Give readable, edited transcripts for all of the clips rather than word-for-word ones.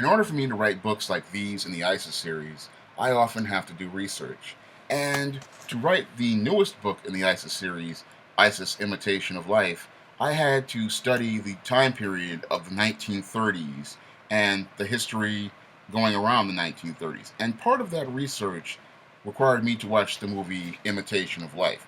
In order for me to write books like these in the ISIS series, I often have to do research. And to write the newest book in the ISIS series, ISIS Imitation of Life, I had to study the time period of the 1930s and the history going around the 1930s. And part of that research required me to watch the movie Imitation of Life.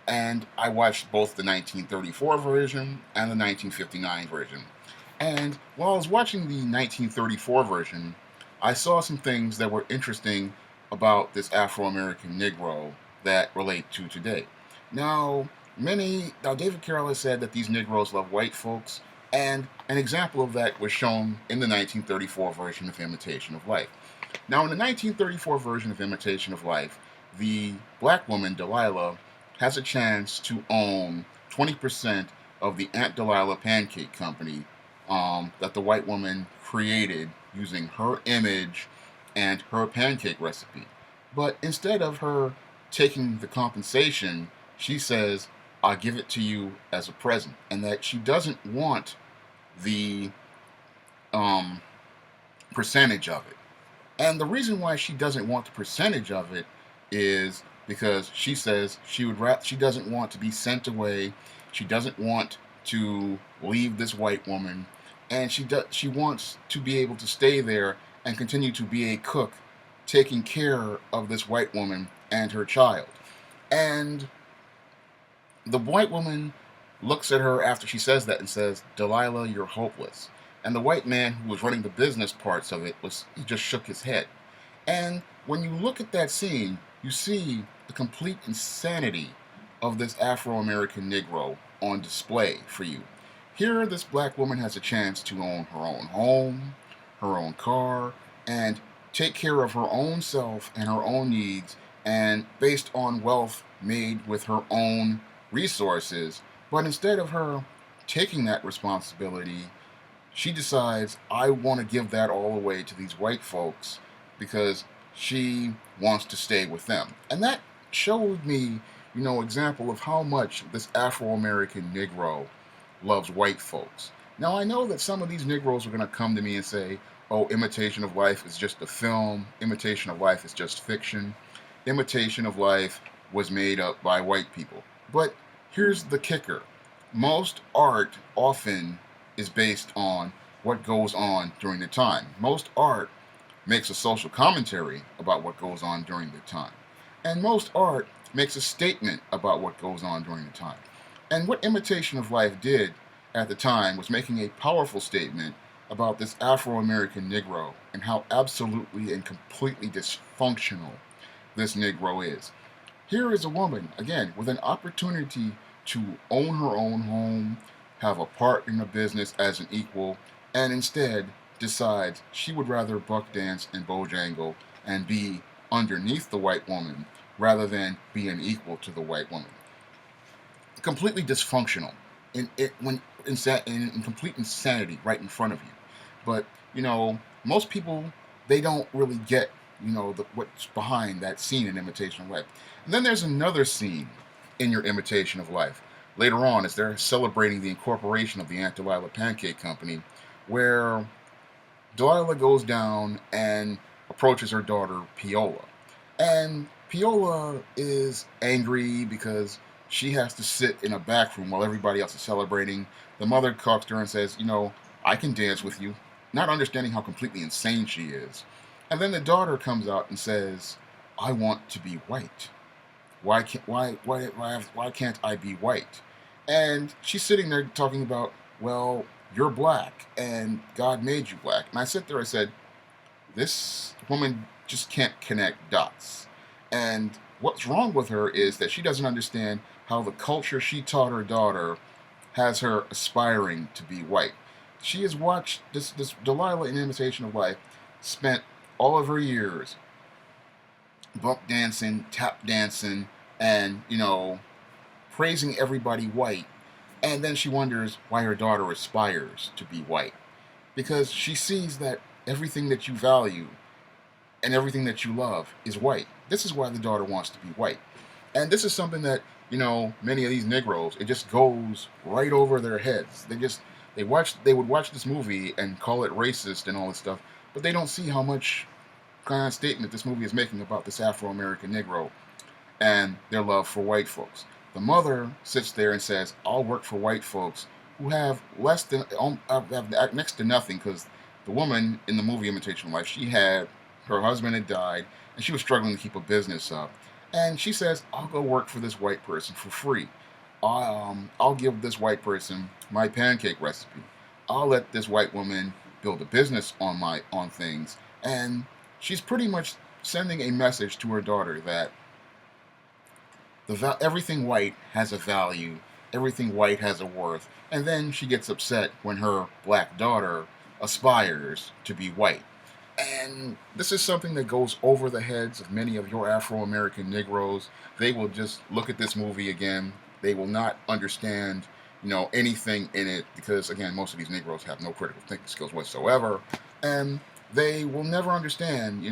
And I watched both the 1934 version and the 1959 version. And while I was watching the 1934 version, I saw some things that were interesting about this Afro American Negro that relate to today. Now, David Carroll has said that these Negroes love white folks, and an example of that was shown in the 1934 version of Imitation of Life. Now, in the 1934 version of Imitation of Life, the black woman, Delilah, has a chance to own 20% of the Aunt Delilah Pancake Company that the white woman created using her image and her pancake recipe. But instead of her taking the compensation, she says, I'll give it to you as a present. And that she doesn't want the um, percentage of it. And the reason why she doesn't want the percentage of it is because she says she doesn't want to be sent away. She doesn't want to leave this white woman, and she wants to be able to stay there and continue to be a cook, taking care of this white woman and her child. And the white woman looks at her after she says that and says, Delilah, you're hopeless. And the white man who was running the business parts of it he just shook his head. And when you look at that scene, you see the complete insanity of this Afro American Negro on display for you. Here, this black woman has a chance to own her own home, her own car, and take care of her own self and her own needs, and based on wealth made with her own resources. But instead of her taking that responsibility, she decides, I want to give that all away to these white folks because she wants to stay with them. And that showed me, example of how much this Afro American Negro loves white folks. Now, I know that some of these Negroes are going to come to me and say, oh, Imitation of Life is just a film, Imitation of Life is just fiction, Imitation of Life was made up by white people. But here's the kicker. Most art often is based on what goes on during the time. Most art makes a social commentary about what goes on during the time. And most art makes a statement about what goes on during the time. And what Imitation of Life did at the time was making a powerful statement about this Afro American Negro and how absolutely and completely dysfunctional this Negro is. Here is a woman, again, with an opportunity to own her own home, have a part in the business as an equal, and instead decides she would rather buck dance and bojangle and be underneath the white woman rather than be an equal to the white woman. Completely dysfunctional, in complete insanity right in front of you. But most people, they don't really get what's behind that scene in Imitation of Life. And then there's another scene in your Imitation of Life later on as they're celebrating the incorporation of the Aunt Delilah Pancake Company, where Delilah goes down and approaches her daughter Peola. And Peola is angry because she has to sit in a back room while everybody else is celebrating. The mother talks to her and says, I can dance with you, not understanding how completely insane she is. And then the daughter comes out and says, I want to be white. Why can't I be white? And she's sitting there talking about, well, you're black and God made you black. And I sit there, I said, this woman just can't connect dots. And what's wrong with her is that she doesn't understand how the culture she taught her daughter has her aspiring to be white. She has watched this Delilah in Imitation of Life, spent all of her years buck dancing, tap dancing, and, praising everybody white. And then she wonders why her daughter aspires to be white. Because she sees that everything that you value and everything that you love is white. This is why the daughter wants to be white. And this is something that, many of these Negroes, it just goes right over their heads. They would watch this movie and call it racist and all this stuff, but they don't see how much kind of statement this movie is making about this Afro-American Negro and their love for white folks. The mother sits there and says, "I'll work for white folks who have less than have next to nothing," because the woman in the movie Imitation of Life, her husband had died, and she was struggling to keep a business up. And she says, "I'll go work for this white person for free. I'll give this white person my pancake recipe. I'll let this white woman build a business on things." And she's pretty much sending a message to her daughter that everything white has a value, everything white has a worth, and then she gets upset when her black daughter aspires to be white. And this is something that goes over the heads of many of your Afro American Negroes. They will just look at this movie again. They will not understand, anything in it because, again, most of these Negroes have no critical thinking skills whatsoever, and they will never understand,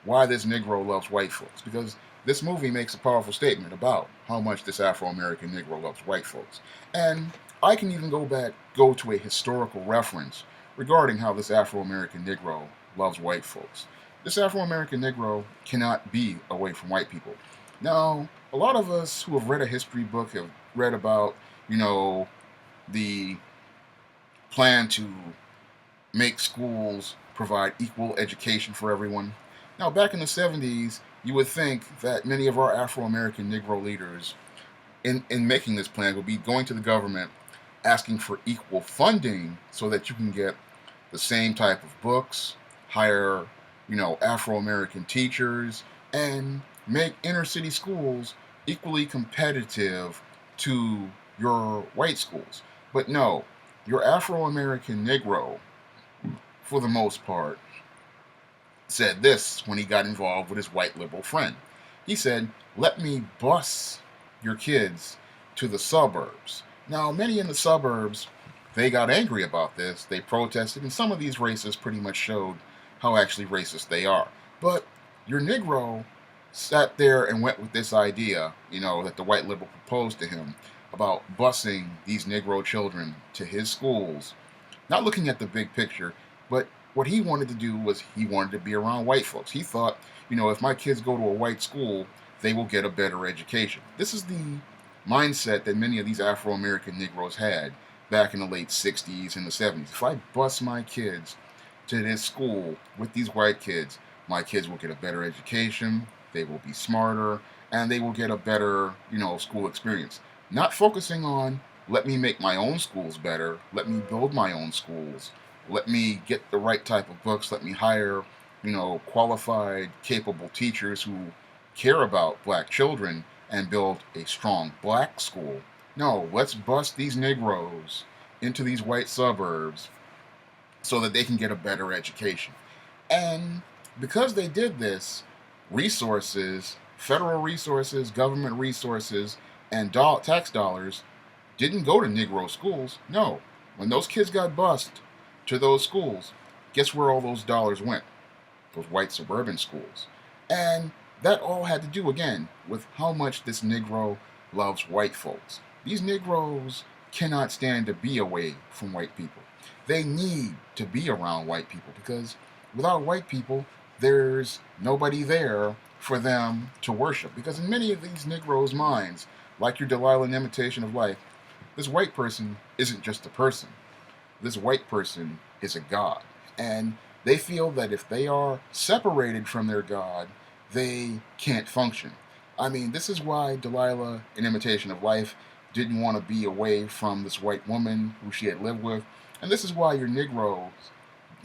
why this Negro loves white folks because this movie makes a powerful statement about how much this Afro American Negro loves white folks. And I can even go to a historical reference regarding how this Afro American Negro loves white folks. This Afro American Negro cannot be away from white people. Now, a lot of us who have read a history book have read about, the plan to make schools provide equal education for everyone. Now, back in the 70s, you would think that many of our Afro American Negro leaders, in making this plan, would be going to the government asking for equal funding so that you can get the same type of books, hire, Afro American teachers, and make inner city schools equally competitive to your white schools. But no, your Afro American Negro, for the most part, said this when he got involved with his white liberal friend. He said, "Let me bus your kids to the suburbs." Now, many in the suburbs, they got angry about this. They protested, and some of these racists pretty much showed how actually racist they are. But your Negro sat there and went with this idea, that the white liberal proposed to him about busing these Negro children to his schools, not looking at the big picture, but what he wanted to do was he wanted to be around white folks. He thought, if my kids go to a white school, they will get a better education. This is the mindset that many of these Afro American Negroes had back in the late 60s and the 70s. If I bus my kids to this school with these white kids, my kids will get a better education, they will be smarter, and they will get a better, school experience. Not focusing on, let me make my own schools better, let me build my own schools, let me get the right type of books, let me hire, qualified, capable teachers who care about black children and build a strong black school. No, let's bust these Negroes into these white suburbs so that they can get a better education. And because they did this, resources, federal resources, government resources, and tax dollars didn't go to Negro schools. No, when those kids got bused to those schools, guess where all those dollars went? Those white suburban schools. And that all had to do, again, with how much this Negro loves white folks. These Negroes cannot stand to be away from white people. They need to be around white people because without white people, there's nobody there for them to worship. Because in many of these Negroes' minds, like your Delilah in Imitation of Life, this white person isn't just a person. This white person is a god. And they feel that if they are separated from their god, they can't function. I mean, this is why Delilah in Imitation of Life didn't want to be away from this white woman who she had lived with. And this is why your Negroes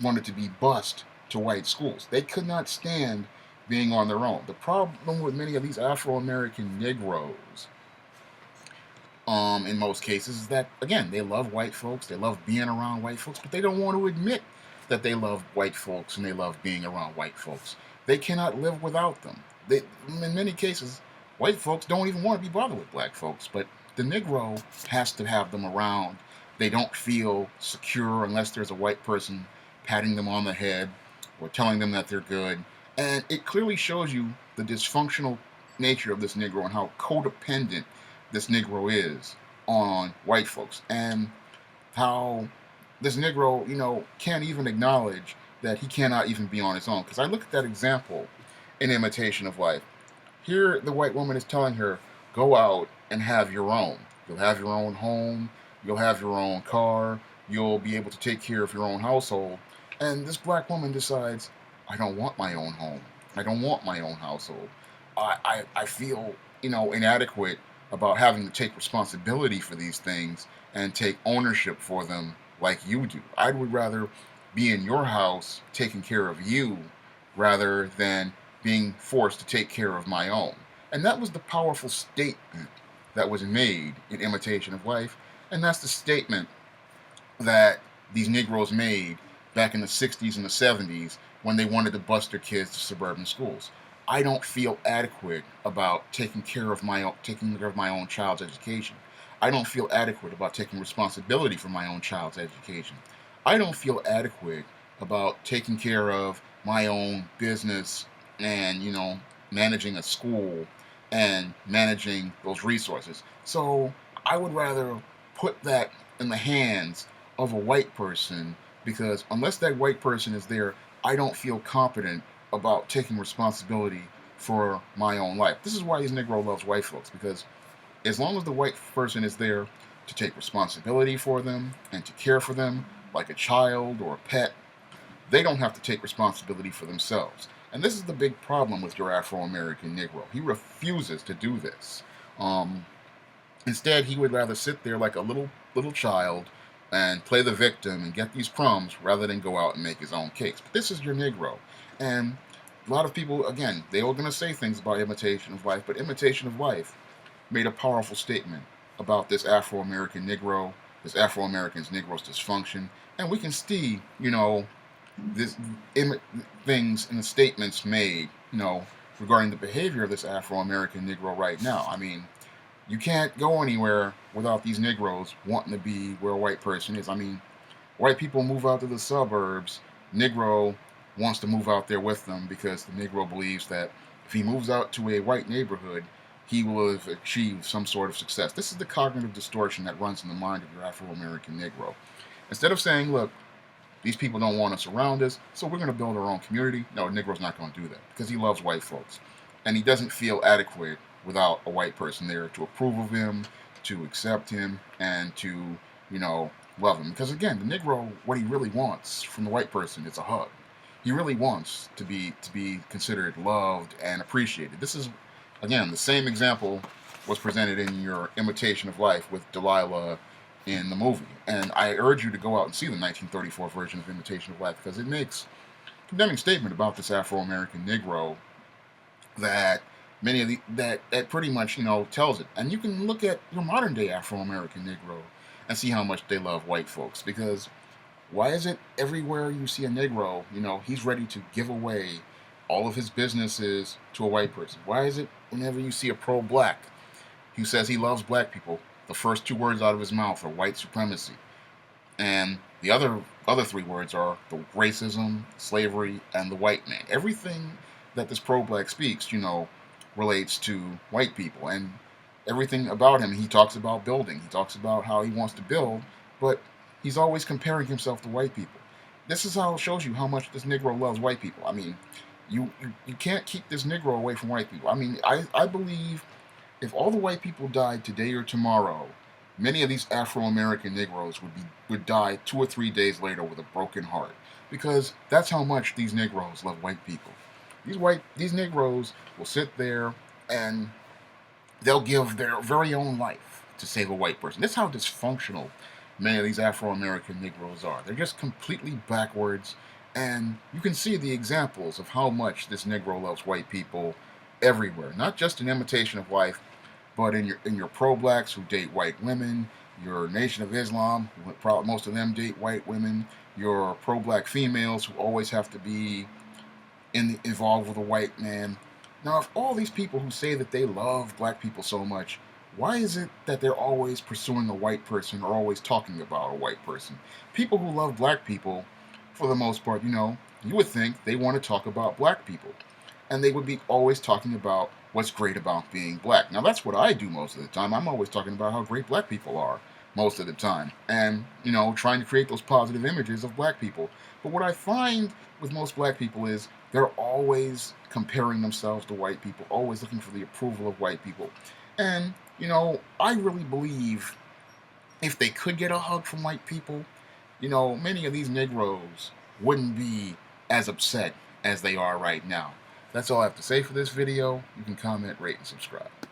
wanted to be bused to white schools. They could not stand being on their own. The problem with many of these Afro-American Negroes, in most cases, is that, again, they love white folks, they love being around white folks, but they don't want to admit that they love white folks and they love being around white folks. They cannot live without them. In many cases, white folks don't even want to be bothered with black folks, but the Negro has to have them around. They don't feel secure unless there's a white person patting them on the head or telling them that they're good. And it clearly shows you the dysfunctional nature of this Negro and how codependent this Negro is on white folks, and how this Negro, can't even acknowledge that he cannot even be on his own. Because I look at that example in Imitation of Life. Here, the white woman is telling her, go out and have your own. You'll have your own home, you'll have your own car, you'll be able to take care of your own household. And this black woman decides, I don't want my own home. I don't want my own household. I feel, inadequate about having to take responsibility for these things and take ownership for them like you do. I would rather be in your house taking care of you rather than being forced to take care of my own. And that was the powerful statement that was made in Imitation of Life. And that's the statement that these Negroes made back in the 60s and the 70s when they wanted to bus their kids to suburban schools. I don't feel adequate about taking care of my own child's education. I don't feel adequate about taking responsibility for my own child's education. I don't feel adequate about taking care of my own business and, managing a school and managing those resources. So I would rather put that in the hands of a white person, because unless that white person is there, I don't feel competent about taking responsibility for my own life. This is why these Negro loves white folks, because as long as the white person is there to take responsibility for them and to care for them like a child or a pet, they don't have to take responsibility for themselves. And this is the big problem with your Afro-American Negro. He refuses to do this. Um, Instead, he would rather sit there like a little child and play the victim and get these crumbs rather than go out and make his own cakes. But this is your Negro. And a lot of people, again, they are going to say things about Imitation of Life, but Imitation of Life made a powerful statement about this Afro-American Negro, this Afro-American's Negro's dysfunction. And we can see, this things in the statements made, regarding the behavior of this Afro-American Negro right now. I mean, you can't go anywhere without these Negroes wanting to be where a white person is. I mean, white people move out to the suburbs. Negro wants to move out there with them because the Negro believes that if he moves out to a white neighborhood, he will have achieved some sort of success. This is the cognitive distortion that runs in the mind of your Afro-American Negro. Instead of saying, look, these people don't want us around us, so we're going to build our own community. No, Negro's not going to do that because he loves white folks. And he doesn't feel adequate without a white person there to approve of him, to accept him, and to, love him. Because again, the Negro, what he really wants from the white person is a hug. He really wants to be considered loved and appreciated. This is, again, the same example was presented in your Imitation of Life with Delilah in the movie. And I urge you to go out and see the 1934 version of Imitation of Life because it makes a condemning statement about this Afro-American Negro that that pretty much tells it. And you can look at your modern day Afro-American Negro and see how much they love white folks, because why is it everywhere you see a Negro, he's ready to give away all of his businesses to a white person? Why is it whenever you see a pro-black who says he loves black people, the first two words out of his mouth are white supremacy, and the other three words are the racism, slavery, and the white man? Everything that this pro-black speaks, relates to white people, and everything about him, he talks about building. He talks about how he wants to build, but he's always comparing himself to white people. This is how it shows you how much this Negro loves white people. I mean, you can't keep this Negro away from white people. I mean, I believe if all the white people died today or tomorrow, many of these Afro-American Negroes would die 2 or 3 days later with a broken heart, because that's how much these Negroes love white people. These Negroes will sit there and they'll give their very own life to save a white person. That's how dysfunctional many of these Afro-American Negroes are. They're just completely backwards, and you can see the examples of how much this Negro loves white people everywhere. Not just in Imitation of Life, but in your pro-blacks who date white women, your Nation of Islam, most of them date white women, your pro-black females who always have to be involved with a white man. Now, if all these people who say that they love black people so much, why is it that they're always pursuing a white person or always talking about a white person? People who love black people, for the most part, you would think they want to talk about black people. And they would be always talking about what's great about being black. Now, that's what I do most of the time. I'm always talking about how great black people are most of the time. And, trying to create those positive images of black people. But what I find with most black people is they're always comparing themselves to white people, always looking for the approval of white people. And, I really believe if they could get a hug from white people, many of these Negroes wouldn't be as upset as they are right now. That's all I have to say for this video. You can comment, rate, and subscribe.